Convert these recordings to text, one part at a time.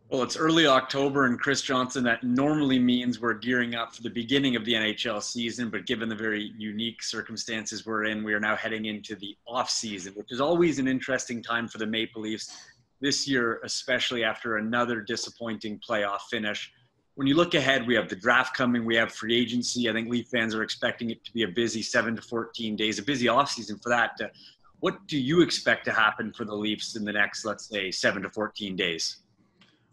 Well, it's early October, and Chris Johnston, that normally means we're gearing up for the beginning of the NHL season. But given the very unique circumstances we're in, we are now heading into the off season, which is always an interesting time for the Maple Leafs. This year, especially after another disappointing playoff finish. When you look ahead, we have the draft coming, we have free agency. I think Leaf fans are expecting it to be a busy 7 to 14 days, a busy off season for that. What do you expect to happen for the Leafs in the next, let's say, 7 to 14 days?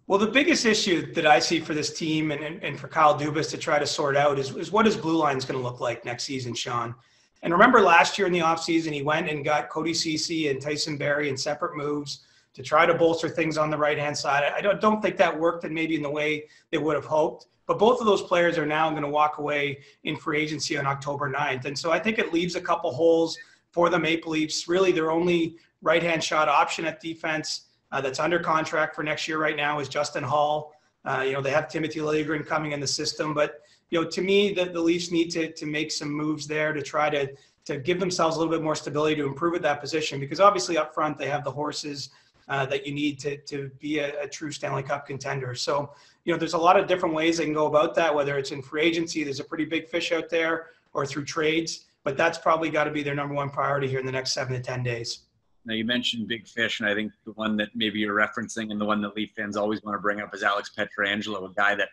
Well, the biggest issue that I see for this team and for Kyle Dubas to try to sort out is what his blue line is going to look like next season, Sean. And remember last year in the offseason, he went and got Cody Ceci and Tyson Barrie in separate moves to try to bolster things on the right-hand side. I don't think that worked and maybe in the way they would have hoped. But both of those players are now going to walk away in free agency on October 9th. And so I think it leaves a couple holes for the Maple Leafs. Really, their only right-hand shot option at defense that's under contract for next year right now is Justin Hall. They have Timothy Liljegren coming in the system. But, to me, the Leafs need to make some moves there to try to give themselves a little bit more stability to improve at that position. Because obviously up front they have the horses that you need to be a true Stanley Cup contender. So, there's a lot of different ways they can go about that, whether it's in free agency, there's a pretty big fish out there, or through trades. But that's probably got to be their number one priority here in the next 7 to 10 days. Now, you mentioned big fish, and I think the one that maybe you're referencing and the one that Leaf fans always want to bring up is Alex Pietrangelo, a guy that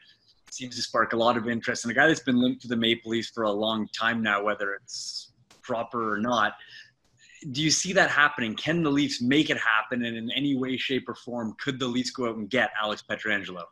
seems to spark a lot of interest and a guy that's been linked to the Maple Leafs for a long time now, whether it's proper or not. Do you see that happening? Can the Leafs make it happen? And in any way, shape, or form, could the Leafs go out and get Alex Pietrangelo?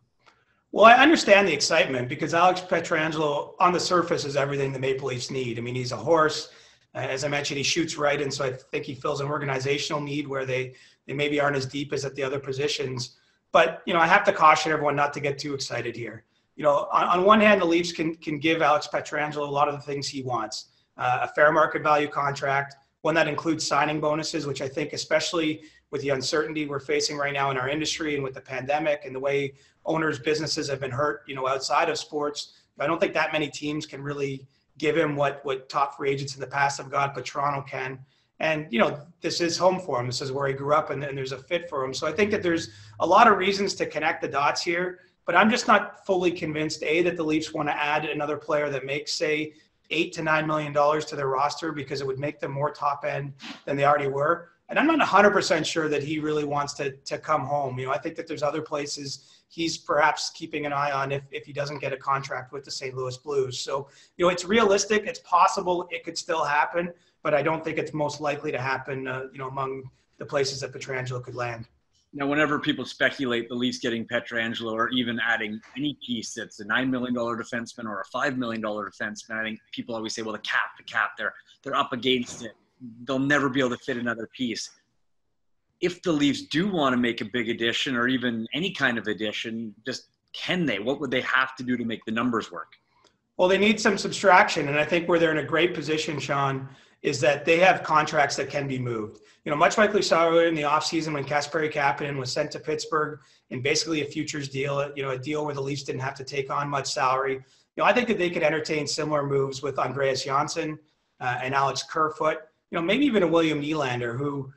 Well, I understand the excitement because Alex Pietrangelo on the surface is everything the Maple Leafs need. I mean, he's a horse. As I mentioned, he shoots right, and so I think he fills an organizational need where they maybe aren't as deep as at the other positions. But, I have to caution everyone not to get too excited here. On one hand, the Leafs can give Alex Pietrangelo a lot of the things he wants. A fair market value contract, one that includes signing bonuses, which I think especially with the uncertainty we're facing right now in our industry and with the pandemic and the way owners' businesses have been hurt, outside of sports, I don't think that many teams can really give him what top free agents in the past have got, but Toronto can. And, this is home for him. This is where he grew up, and there's a fit for him. So I think that there's a lot of reasons to connect the dots here, but I'm just not fully convinced, that the Leafs want to add another player that makes, say, $8 to $9 million to their roster because it would make them more top end than they already were. And I'm not 100% sure that he really wants to come home. I think that there's other places he's perhaps keeping an eye on if he doesn't get a contract with the St. Louis Blues. So, it's realistic. It's possible it could still happen, but I don't think it's most likely to happen, among the places that Pietrangelo could land. Now, whenever people speculate the Leafs getting Pietrangelo or even adding any piece that's a $9 million defenseman or a $5 million defenseman, I think people always say, well, the cap, they're up against it. They'll never be able to fit another piece. If the Leafs do want to make a big addition or even any kind of addition, just can they? What would they have to do to make the numbers work? Well, they need some subtraction, and I think where they're in a great position, Sean, is that they have contracts that can be moved. Much like we saw in the offseason when Kasperi Kapanen was sent to Pittsburgh in basically a futures deal, a deal where the Leafs didn't have to take on much salary. I think that they could entertain similar moves with Andreas Johnsson and Alex Kerfoot, maybe even a William Nylander, who,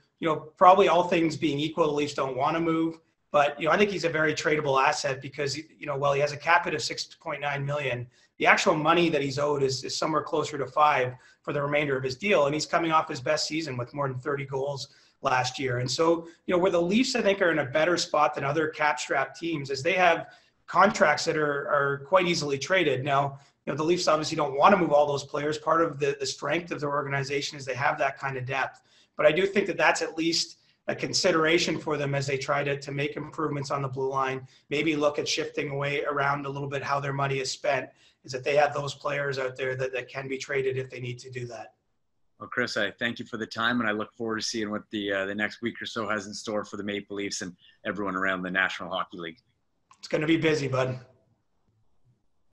probably all things being equal, the Leafs don't want to move. But, I think he's a very tradable asset because, while he has a cap hit of $6.9 million, the actual money that he's owed is somewhere closer to $5 million for the remainder of his deal. And he's coming off his best season with more than 30 goals last year. And so, where the Leafs, I think, are in a better spot than other cap-strapped teams is they have contracts that are quite easily traded. Now, the Leafs obviously don't want to move all those players. Part of the strength of their organization is they have that kind of depth. But I do think that that's at least a consideration for them as they try to make improvements on the blue line, maybe look at shifting away around a little bit how their money is spent, is that they have those players out there that can be traded if they need to do that. Well, Chris, I thank you for the time, and I look forward to seeing what the next week or so has in store for the Maple Leafs and everyone around the National Hockey League. It's going to be busy, bud.